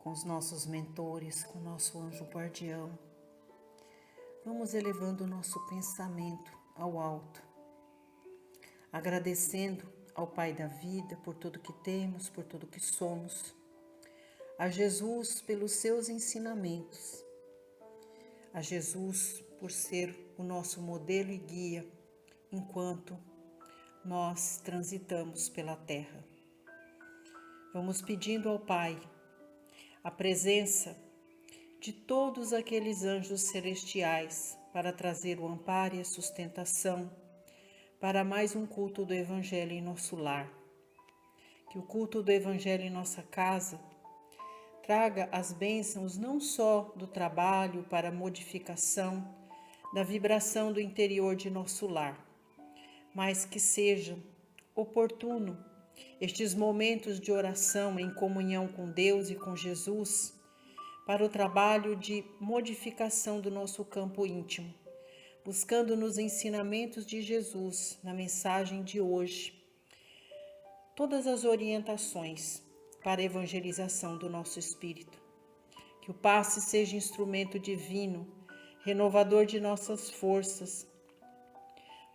com os nossos mentores, com o nosso anjo guardião. Vamos elevando o nosso pensamento ao alto, agradecendo ao Pai da vida por tudo que temos, por tudo que somos, a Jesus pelos seus ensinamentos, a Jesus por ser o nosso modelo e guia enquanto nós transitamos pela terra. Vamos pedindo ao Pai a presença de todos aqueles anjos celestiais para trazer o amparo e a sustentação para mais um culto do Evangelho em nosso lar. Que o culto do Evangelho em nossa casa traga as bênçãos não só do trabalho para a modificação da vibração do interior de nosso lar, mas que seja oportuno estes momentos de oração em comunhão com Deus e com Jesus para o trabalho de modificação do nosso campo íntimo, buscando nos ensinamentos de Jesus, na mensagem de hoje, todas as orientações para a evangelização do nosso espírito. Que o passe seja instrumento divino, renovador de nossas forças,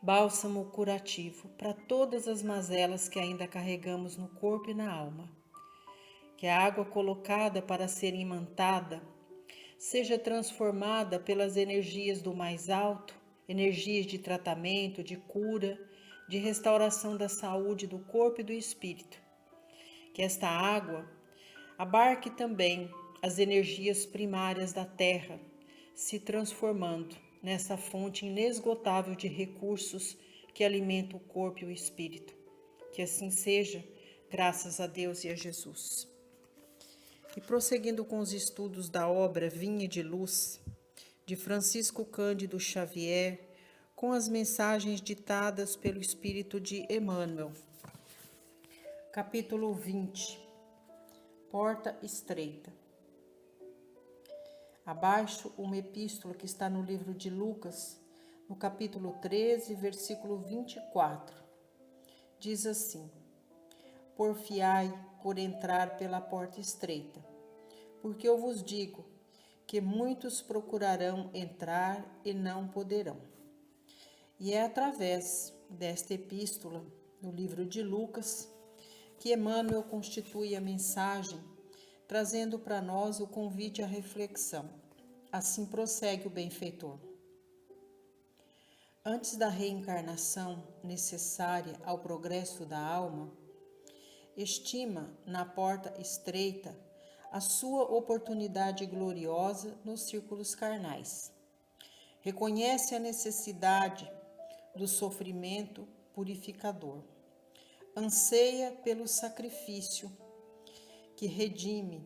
bálsamo curativo para todas as mazelas que ainda carregamos no corpo e na alma. Que a água colocada para ser imantada seja transformada pelas energias do mais alto, energias de tratamento, de cura, de restauração da saúde do corpo e do espírito. Que esta água abarque também as energias primárias da terra, se transformando nessa fonte inesgotável de recursos que alimenta o corpo e o espírito. Que assim seja, graças a Deus e a Jesus. E prosseguindo com os estudos da obra Vinha de Luz, de Francisco Cândido Xavier, com as mensagens ditadas pelo Espírito de Emmanuel. Capítulo 20. Porta estreita. Abaixo, uma epístola que está no livro de Lucas, no capítulo 13, versículo 24. Diz assim: Porfiai por entrar pela porta estreita, porque eu vos digo que muitos procurarão entrar e não poderão. E é através desta epístola, no livro de Lucas, que Emmanuel constitui a mensagem, trazendo para nós o convite à reflexão. Assim prossegue o benfeitor. Antes da reencarnação necessária ao progresso da alma, estima na porta estreita a sua oportunidade gloriosa nos círculos carnais. Reconhece a necessidade do sofrimento purificador. Anseia pelo sacrifício que redime,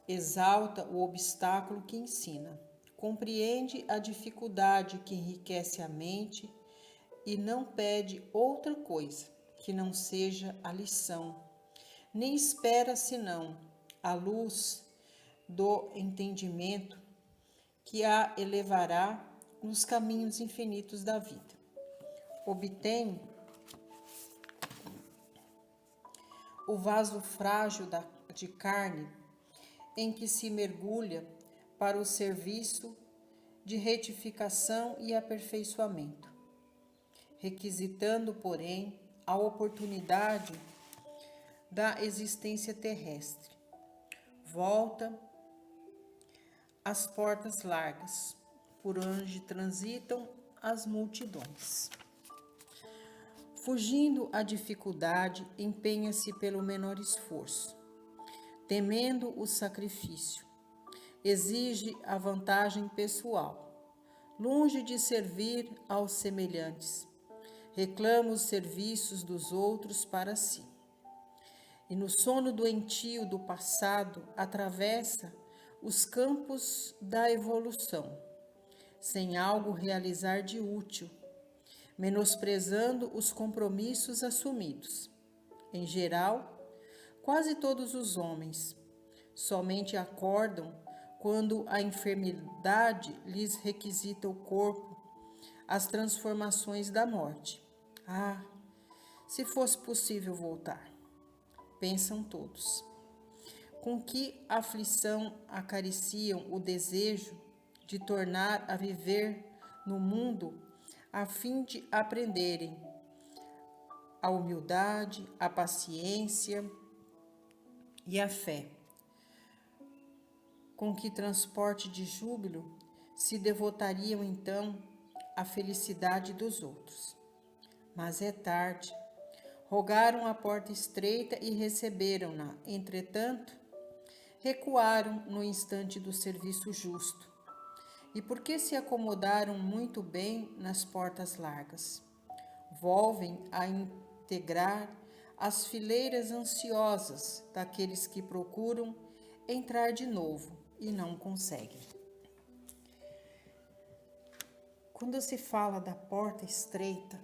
exalta o obstáculo que ensina. Compreende a dificuldade que enriquece a mente e não pede outra coisa que não seja a lição, nem espera senão a luz do entendimento que a elevará nos caminhos infinitos da vida. Obtém o vaso frágil de carne em que se mergulha para o serviço de retificação e aperfeiçoamento, requisitando, porém, a oportunidade da existência terrestre. Volta às portas largas, por onde transitam as multidões. Fugindo à dificuldade, empenha-se pelo menor esforço, temendo o sacrifício. Exige a vantagem pessoal, longe de servir aos semelhantes. Reclama os serviços dos outros para si. E no sono doentio do passado, atravessa os campos da evolução, sem algo realizar de útil, menosprezando os compromissos assumidos. Em geral, quase todos os homens somente acordam quando a enfermidade lhes requisita o corpo, as transformações da morte. Ah, se fosse possível voltar, pensam todos. com que aflição acariciam o desejo de tornar a viver no mundo a fim de aprenderem a humildade, a paciência e a fé. Com que transporte de júbilo se devotariam então à felicidade dos outros. Mas é tarde. Rogaram a porta estreita e receberam-na. Entretanto, recuaram no instante do serviço justo. E porque se acomodaram muito bem nas portas largas, volvem a integrar as fileiras ansiosas daqueles que procuram entrar de novo e não conseguem. Quando se fala da porta estreita,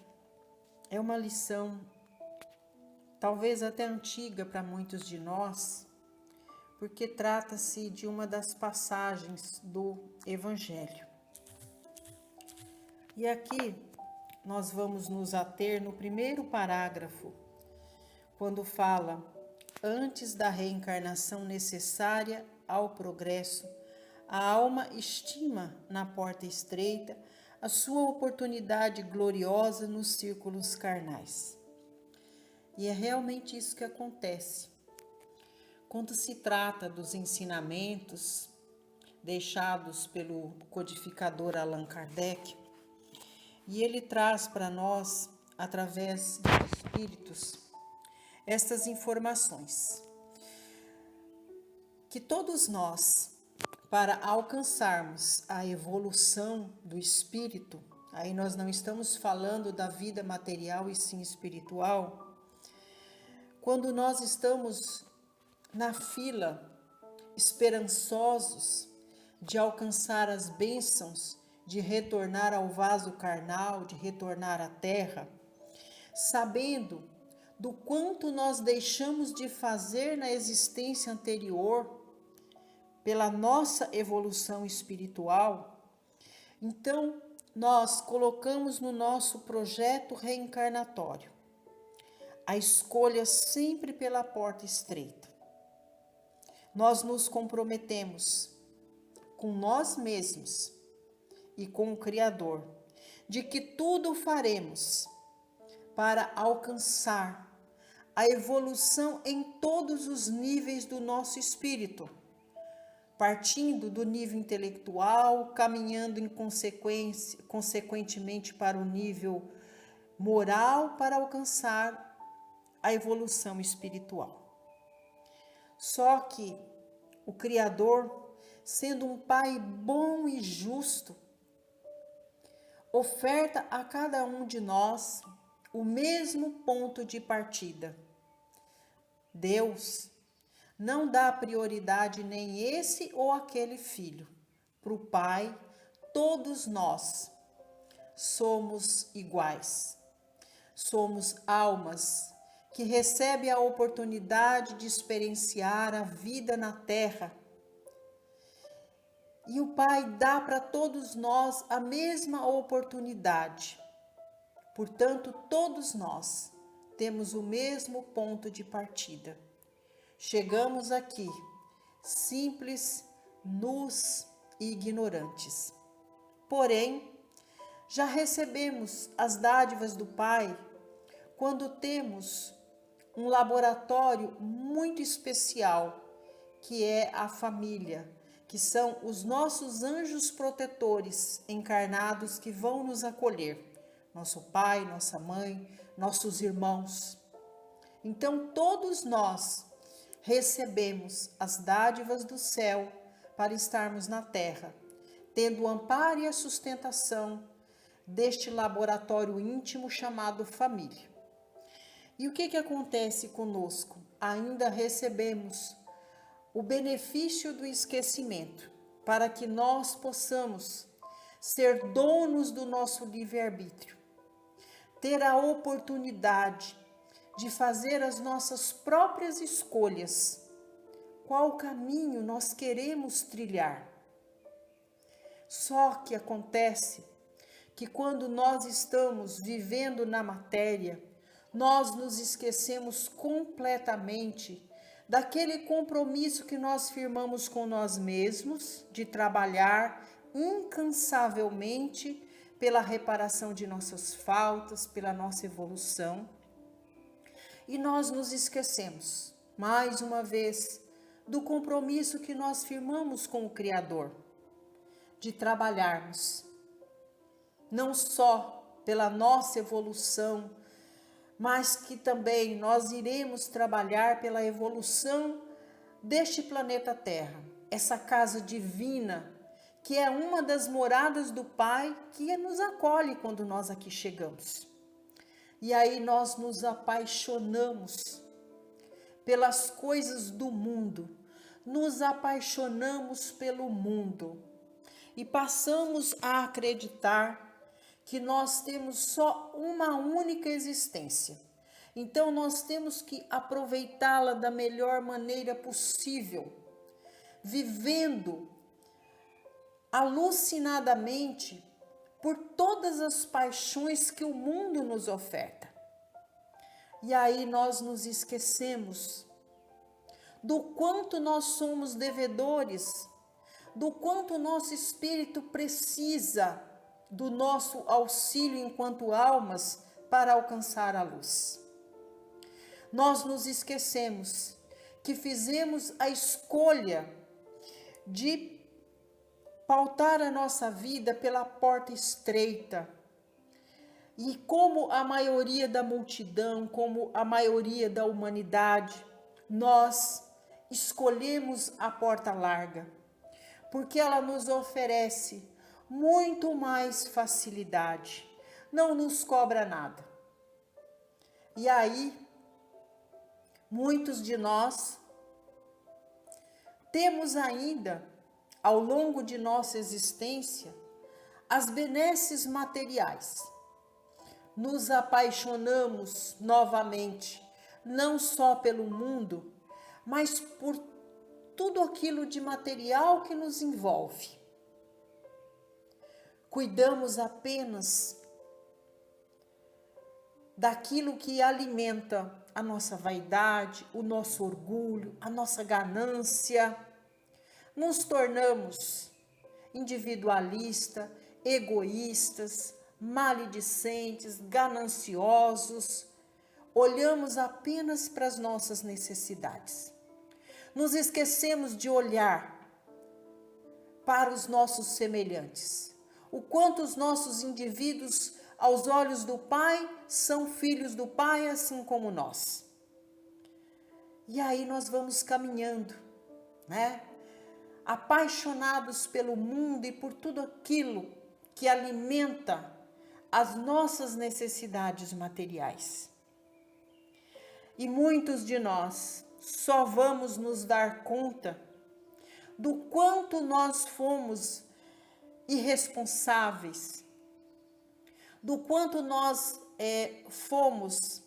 é uma lição talvez até antiga para muitos de nós, porque trata-se de uma das passagens do Evangelho. E aqui nós vamos nos ater no primeiro parágrafo, quando fala: antes da reencarnação necessária ao progresso, a alma estima na porta estreita a sua oportunidade gloriosa nos círculos carnais. E é realmente isso que acontece. Quando se trata dos ensinamentos deixados pelo codificador Allan Kardec, e ele traz para nós, através dos espíritos, estas informações. Que todos nós, para alcançarmos a evolução do espírito, aí nós não estamos falando da vida material e sim espiritual, quando nós estamos na fila, esperançosos de alcançar as bênçãos, de retornar ao vaso carnal, de retornar à terra, sabendo do quanto nós deixamos de fazer na existência anterior pela nossa evolução espiritual, então nós colocamos no nosso projeto reencarnatório a escolha sempre pela porta estreita. Nós nos comprometemos com nós mesmos e com o Criador, de que tudo faremos para alcançar a evolução em todos os níveis do nosso espírito, partindo do nível intelectual, caminhando em consequentemente para o nível moral, para alcançar a evolução espiritual. Só que o Criador, sendo um Pai bom e justo, oferta a cada um de nós o mesmo ponto de partida. Deus não dá prioridade nem esse ou aquele filho. Para o Pai, todos nós somos iguais. Somos almas que recebem a oportunidade de experienciar a vida na Terra. E o Pai dá para todos nós a mesma oportunidade. Portanto, todos nós temos o mesmo ponto de partida. Chegamos aqui, simples, nus e ignorantes. Porém, já recebemos as dádivas do Pai quando temos um laboratório muito especial, que é a família, que são os nossos anjos protetores encarnados que vão nos acolher. Nosso pai, nossa mãe, nossos irmãos. Então, todos nós recebemos as dádivas do céu para estarmos na terra, tendo o amparo e a sustentação deste laboratório íntimo chamado família. E o que acontece conosco? Ainda recebemos o benefício do esquecimento, para que nós possamos ser donos do nosso livre-arbítrio, ter a oportunidade de fazer as nossas próprias escolhas. Qual caminho nós queremos trilhar? Só que acontece que quando nós estamos vivendo na matéria, nós nos esquecemos completamente daquele compromisso que nós firmamos com nós mesmos, de trabalhar incansavelmente pela reparação de nossas faltas, pela nossa evolução. E nós nos esquecemos, mais uma vez, do compromisso que nós firmamos com o Criador, de trabalharmos, não só pela nossa evolução, mas que também nós iremos trabalhar pela evolução deste planeta Terra, essa casa divina, que é uma das moradas do Pai, que nos acolhe quando nós aqui chegamos. E aí nós nos apaixonamos pelas coisas do mundo, nos apaixonamos pelo mundo e passamos a acreditar que nós temos só uma única existência. Então nós temos que aproveitá-la da melhor maneira possível, vivendo alucinadamente por todas as paixões que o mundo nos oferta. E aí nós nos esquecemos do quanto nós somos devedores, do quanto o nosso espírito precisa do nosso auxílio enquanto almas para alcançar a luz. Nós nos esquecemos que fizemos a escolha de pautar a nossa vida pela porta estreita. E como a maioria da multidão, como a maioria da humanidade, nós escolhemos a porta larga, porque ela nos oferece muito mais facilidade, não nos cobra nada. E aí, muitos de nós temos ainda, ao longo de nossa existência, as benesses materiais. Nos apaixonamos novamente, não só pelo mundo, mas por tudo aquilo de material que nos envolve. Cuidamos apenas daquilo que alimenta a nossa vaidade, o nosso orgulho, a nossa ganância. Nos tornamos individualistas, egoístas, maledicentes, gananciosos. Olhamos apenas para as nossas necessidades. Nos esquecemos de olhar para os nossos semelhantes. O quanto os nossos indivíduos, aos olhos do Pai, são filhos do Pai, assim como nós. E aí nós vamos caminhando, né? Apaixonados pelo mundo e por tudo aquilo que alimenta as nossas necessidades materiais. E muitos de nós só vamos nos dar conta do quanto nós fomos irresponsáveis, do quanto nós fomos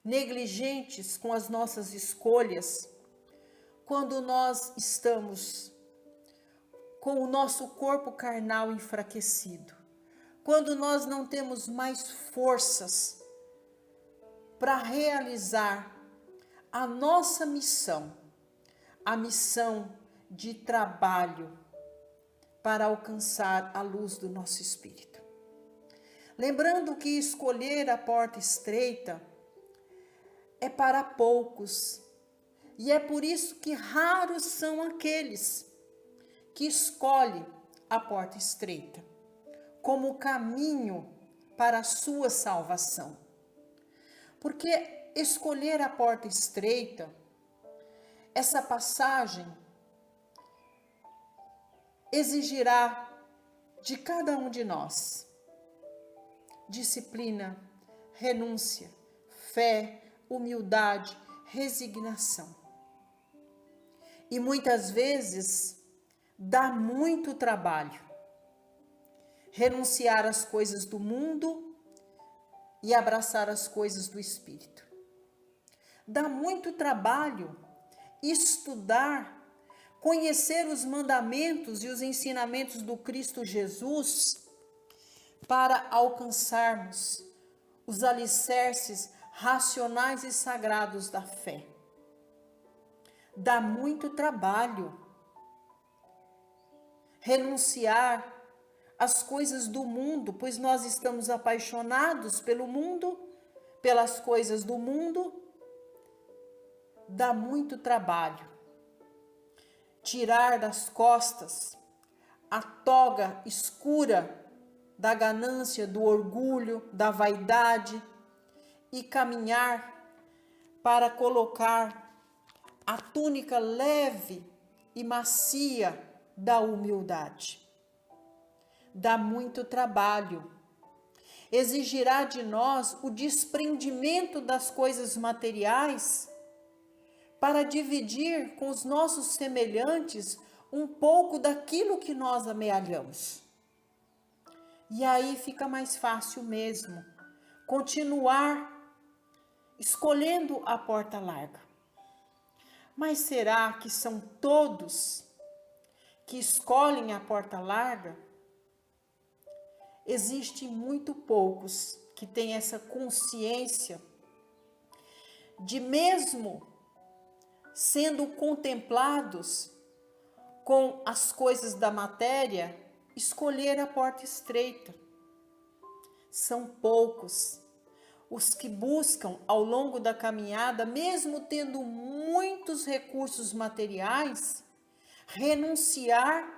negligentes com as nossas escolhas, quando nós estamos com o nosso corpo carnal enfraquecido, quando nós não temos mais forças para realizar a nossa missão, a missão de trabalho para alcançar a luz do nosso espírito. Lembrando que escolher a porta estreita é para poucos, e é por isso que raros são aqueles que escolhem a porta estreita como caminho para a sua salvação. Porque escolher a porta estreita, essa passagem exigirá de cada um de nós disciplina, renúncia, fé, humildade, resignação. E muitas vezes dá muito trabalho renunciar às coisas do mundo e abraçar as coisas do Espírito. Dá muito trabalho estudar, conhecer os mandamentos e os ensinamentos do Cristo Jesus para alcançarmos os alicerces racionais e sagrados da fé. Dá muito trabalho renunciar às coisas do mundo, pois nós estamos apaixonados pelo mundo, pelas coisas do mundo. Dá muito trabalho tirar das costas a toga escura da ganância, do orgulho, da vaidade e caminhar para colocar a túnica leve e macia da humildade. Dá muito trabalho. Exigirá de nós o desprendimento das coisas materiais para dividir com os nossos semelhantes um pouco daquilo que nós amealhamos. E aí fica mais fácil mesmo continuar escolhendo a porta larga. Mas será que são todos que escolhem a porta larga? Existem muito poucos que têm essa consciência de, mesmo sendo contemplados com as coisas da matéria, escolher a porta estreita. São poucos os que buscam ao longo da caminhada, mesmo tendo muitos recursos materiais, renunciar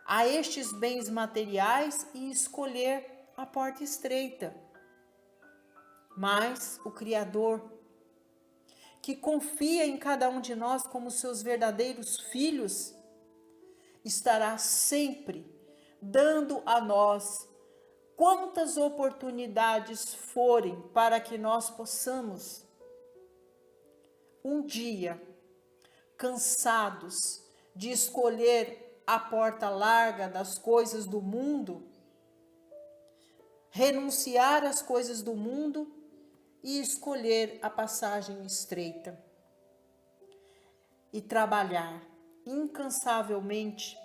a estes bens materiais e escolher a porta estreita. Mas o Criador, que confia em cada um de nós como seus verdadeiros filhos, estará sempre dando a nós quantas oportunidades forem para que nós possamos, um dia, cansados de escolher a porta larga das coisas do mundo, renunciar às coisas do mundo e escolher a passagem estreita e trabalhar incansavelmente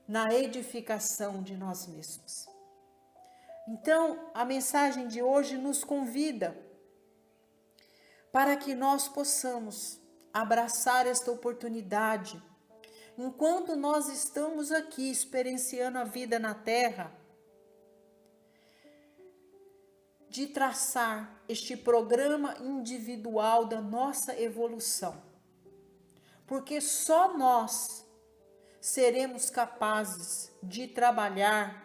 na edificação de nós mesmos. Então, a mensagem de hoje nos convida para que nós possamos abraçar esta oportunidade, enquanto nós estamos aqui experienciando a vida na Terra, de traçar este programa individual da nossa evolução. Porque só nós seremos capazes de trabalhar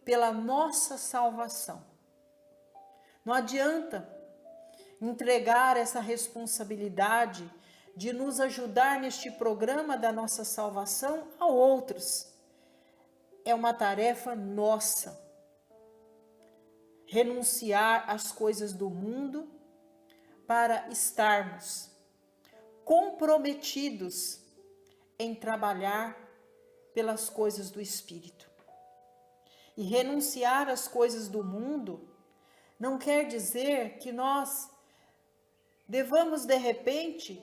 pela nossa salvação. Não adianta entregar essa responsabilidade de nos ajudar neste programa da nossa salvação a outros. É uma tarefa nossa. Renunciar às coisas do mundo para estarmos comprometidos em trabalhar pelas coisas do Espírito. E renunciar às coisas do mundo não quer dizer que nós devamos, de repente,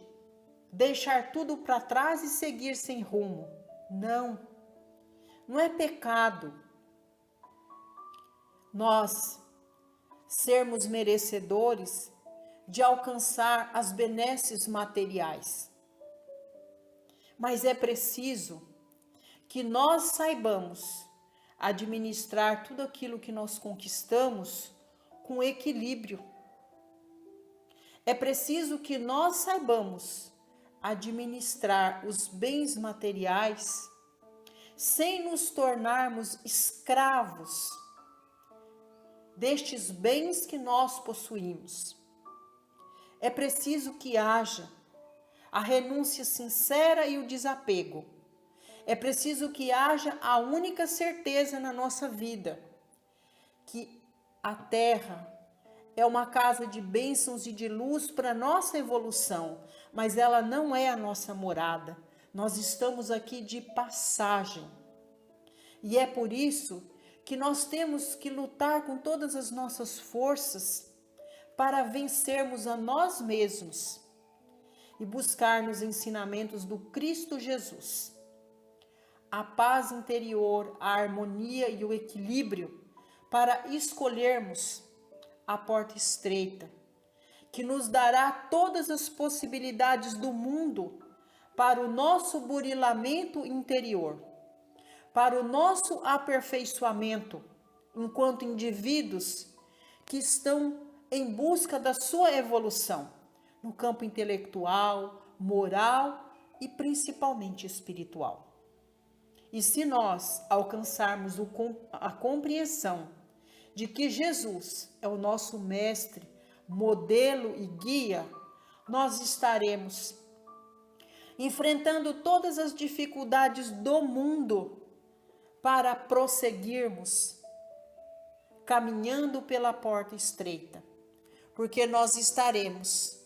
deixar tudo para trás e seguir sem rumo. Não, não é pecado nós sermos merecedores de alcançar as benesses materiais. Mas é preciso que nós saibamos administrar tudo aquilo que nós conquistamos com equilíbrio. É preciso que nós saibamos administrar os bens materiais sem nos tornarmos escravos destes bens que nós possuímos. É preciso que haja a renúncia sincera e o desapego. É preciso que haja a única certeza na nossa vida, que a terra é uma casa de bênçãos e de luz para a nossa evolução, mas ela não é a nossa morada. Nós estamos aqui de passagem. E é por isso que nós temos que lutar com todas as nossas forças para vencermos a nós mesmos e buscar nos ensinamentos do Cristo Jesus a paz interior, a harmonia e o equilíbrio para escolhermos a porta estreita, que nos dará todas as possibilidades do mundo para o nosso burilamento interior, para o nosso aperfeiçoamento enquanto indivíduos que estão em busca da sua evolução no campo intelectual, moral e principalmente espiritual. E se nós alcançarmos a compreensão de que Jesus é o nosso mestre, modelo e guia, nós estaremos enfrentando todas as dificuldades do mundo para prosseguirmos caminhando pela porta estreita, porque nós estaremos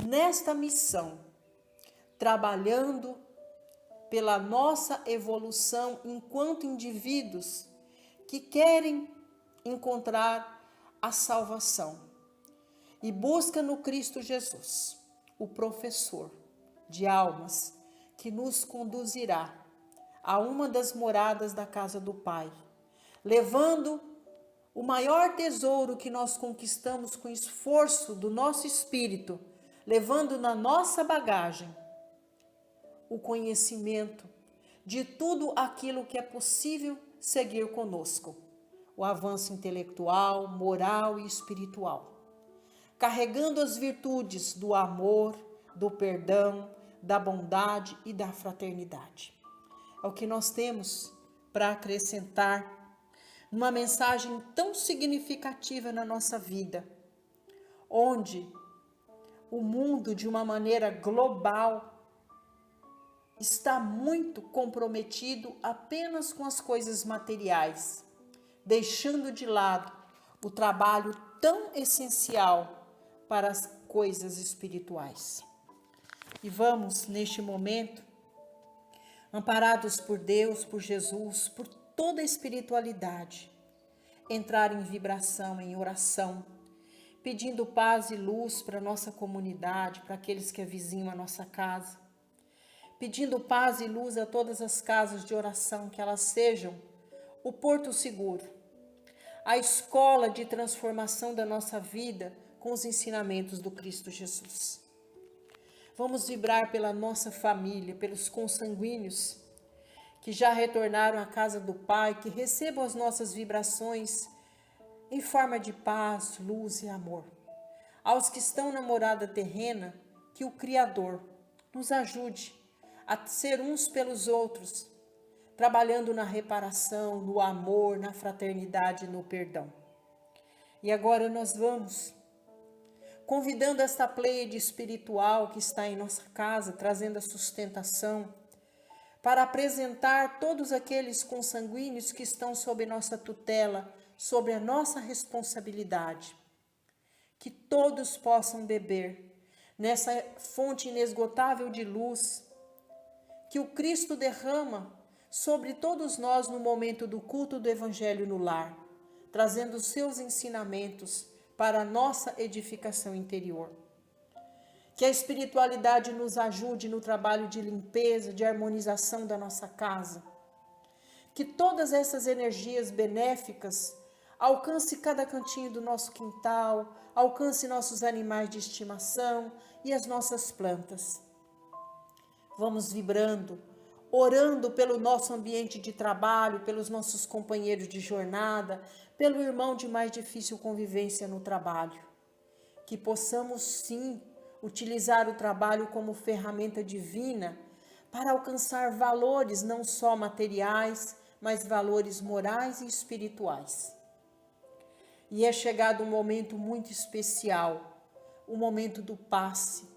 nesta missão trabalhando pela nossa evolução enquanto indivíduos que querem encontrar a salvação e busca no Cristo Jesus, o professor de almas, que nos conduzirá a uma das moradas da casa do Pai, levando o maior tesouro que nós conquistamos com esforço do nosso espírito, levando na nossa bagagem o conhecimento de tudo aquilo que é possível seguir conosco, o avanço intelectual, moral e espiritual, carregando as virtudes do amor, do perdão, da bondade e da fraternidade. É o que nós temos para acrescentar numa mensagem tão significativa na nossa vida, onde o mundo, de uma maneira global, está muito comprometido apenas com as coisas materiais, deixando de lado o trabalho tão essencial para as coisas espirituais. E vamos, neste momento, amparados por Deus, por Jesus, por toda a espiritualidade, entrar em vibração, em oração, pedindo paz e luz para a nossa comunidade, para aqueles que avizinham a nossa casa, pedindo paz e luz a todas as casas de oração, que elas sejam o porto seguro, a escola de transformação da nossa vida com os ensinamentos do Cristo Jesus. Vamos vibrar pela nossa família, pelos consanguíneos que já retornaram à casa do Pai, que recebam as nossas vibrações em forma de paz, luz e amor. Aos que estão na morada terrena, que o Criador nos ajude a ser uns pelos outros, trabalhando na reparação, no amor, na fraternidade e no perdão. E agora nós vamos convidando esta pleiade espiritual que está em nossa casa, trazendo a sustentação, para apresentar todos aqueles consanguíneos que estão sob nossa tutela, sobre a nossa responsabilidade. Que todos possam beber nessa fonte inesgotável de luz que o Cristo derrama sobre todos nós no momento do culto do Evangelho no lar, trazendo os seus ensinamentos para a nossa edificação interior. Que a espiritualidade nos ajude no trabalho de limpeza, de harmonização da nossa casa. Que todas essas energias benéficas alcance cada cantinho do nosso quintal, alcance nossos animais de estimação e as nossas plantas. Vamos vibrando, orando pelo nosso ambiente de trabalho, pelos nossos companheiros de jornada, pelo irmão de mais difícil convivência no trabalho. Que possamos sim utilizar o trabalho como ferramenta divina para alcançar valores não só materiais, mas valores morais e espirituais. E é chegado um momento muito especial, o momento do passe.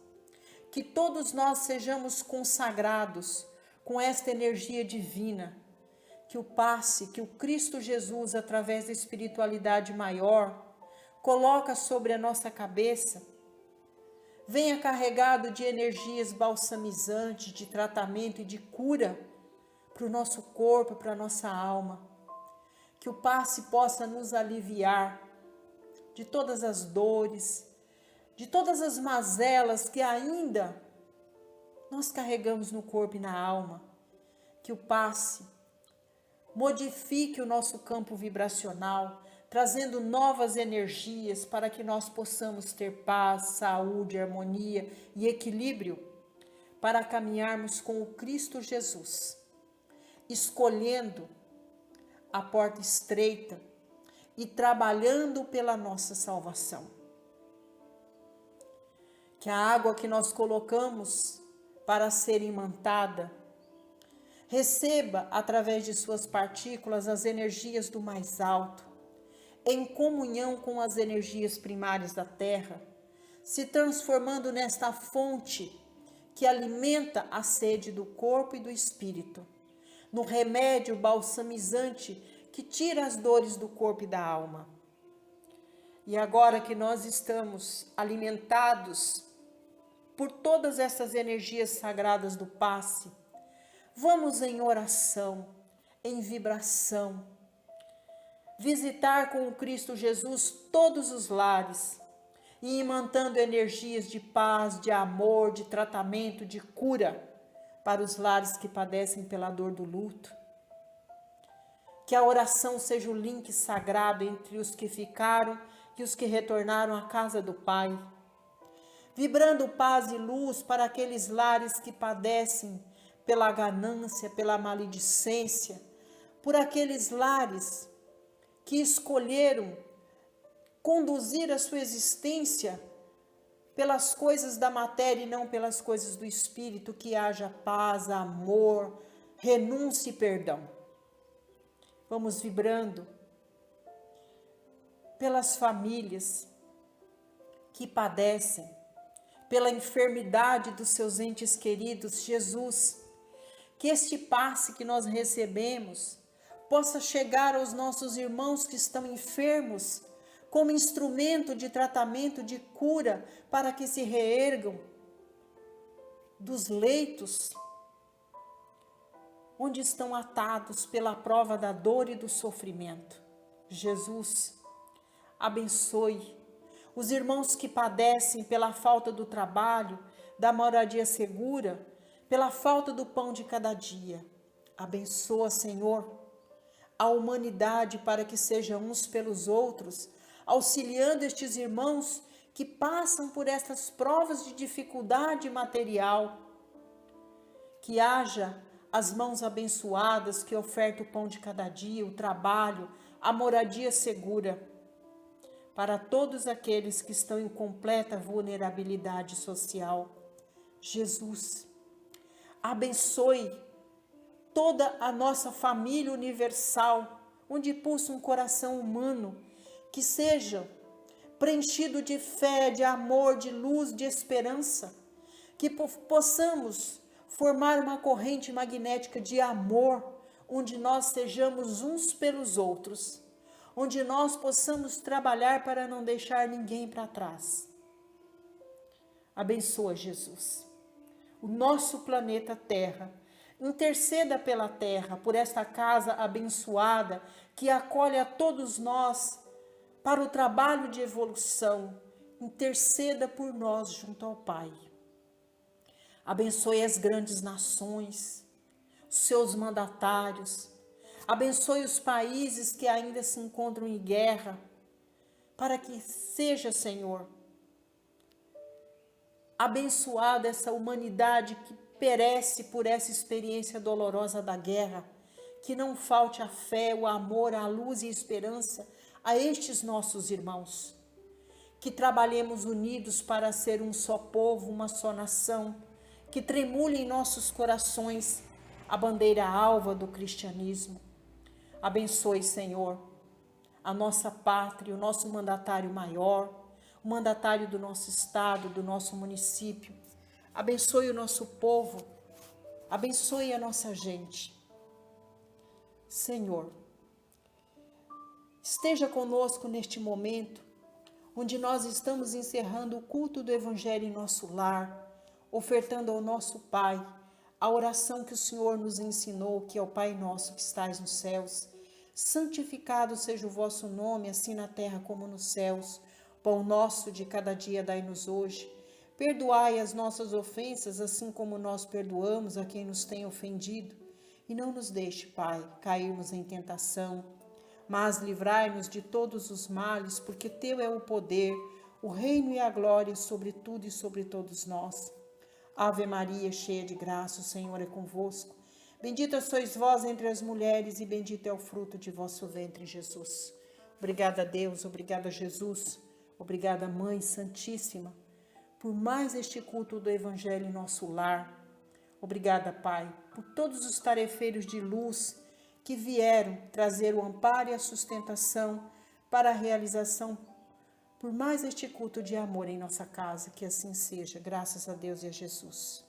Que todos nós sejamos consagrados com esta energia divina, que o passe, que o Cristo Jesus, através da espiritualidade maior, coloca sobre a nossa cabeça, venha carregado de energias balsamizantes, de tratamento e de cura para o nosso corpo, para a nossa alma. Que o passe possa nos aliviar de todas as dores, de todas as mazelas que ainda nós carregamos no corpo e na alma. Que o passe modifique o nosso campo vibracional, trazendo novas energias para que nós possamos ter paz, saúde, harmonia e equilíbrio para caminharmos com o Cristo Jesus, escolhendo a porta estreita e trabalhando pela nossa salvação. Que a água que nós colocamos para ser imantada receba, através de suas partículas, as energias do mais alto, em comunhão com as energias primárias da terra, se transformando nesta fonte que alimenta a sede do corpo e do espírito, no remédio balsamizante que tira as dores do corpo e da alma. E agora que nós estamos alimentados por todas essas energias sagradas do passe, vamos em oração, em vibração, visitar com o Cristo Jesus todos os lares e imantando energias de paz, de amor, de tratamento, de cura para os lares que padecem pela dor do luto. Que a oração seja o link sagrado entre os que ficaram e os que retornaram à casa do Pai, vibrando paz e luz para aqueles lares que padecem pela ganância, pela maledicência, por aqueles lares que escolheram conduzir a sua existência pelas coisas da matéria e não pelas coisas do espírito, que haja paz, amor, renúncia e perdão. Vamos vibrando pelas famílias que padecem, pela enfermidade dos seus entes queridos. Jesus, que este passe que nós recebemos possa chegar aos nossos irmãos que estão enfermos, como instrumento de tratamento, de cura, para que se reergam dos leitos onde estão atados pela prova da dor e do sofrimento. Jesus, abençoe os irmãos que padecem pela falta do trabalho, da moradia segura, pela falta do pão de cada dia. Abençoa, Senhor, a humanidade para que sejam uns pelos outros, auxiliando estes irmãos que passam por estas provas de dificuldade material. Que haja as mãos abençoadas que ofertam o pão de cada dia, o trabalho, a moradia segura, para todos aqueles que estão em completa vulnerabilidade social. Jesus, abençoe toda a nossa família universal, onde pulsa um coração humano, que seja preenchido de fé, de amor, de luz, de esperança, que possamos formar uma corrente magnética de amor, onde nós sejamos uns pelos outros, onde nós possamos trabalhar para não deixar ninguém para trás. Abençoa, Jesus, o nosso planeta Terra. Interceda pela Terra, por esta casa abençoada que acolhe a todos nós para o trabalho de evolução. Interceda por nós junto ao Pai. Abençoe as grandes nações, seus mandatários. Abençoe os países que ainda se encontram em guerra, para que seja, Senhor, abençoada essa humanidade que perece por essa experiência dolorosa da guerra, que não falte a fé, o amor, a luz e a esperança a estes nossos irmãos, que trabalhemos unidos para ser um só povo, uma só nação, que tremule em nossos corações a bandeira alva do cristianismo. Abençoe, Senhor, a nossa pátria, o nosso mandatário maior, o mandatário do nosso estado, do nosso município. Abençoe o nosso povo, abençoe a nossa gente. Senhor, esteja conosco neste momento, onde nós estamos encerrando o culto do Evangelho em nosso lar, ofertando ao nosso Pai a oração que o Senhor nos ensinou, que é o Pai nosso que estais nos céus. Santificado seja o vosso nome, assim na terra como nos céus. Pão nosso de cada dia dai-nos hoje. Perdoai as nossas ofensas, assim como nós perdoamos a quem nos tem ofendido. E não nos deixe, Pai, cairmos em tentação, mas livrai-nos de todos os males, porque teu é o poder, o reino e a glória sobre tudo e sobre todos nós. Ave Maria, cheia de graça, o Senhor é convosco. Bendita sois vós entre as mulheres e bendito é o fruto de vosso ventre, Jesus. Obrigada a Deus, obrigada a Jesus, obrigada Mãe Santíssima, por mais este culto do Evangelho em nosso lar. Obrigada, Pai, por todos os tarefeiros de luz que vieram trazer o amparo e a sustentação para a realização, por mais este culto de amor em nossa casa, que assim seja, graças a Deus e a Jesus.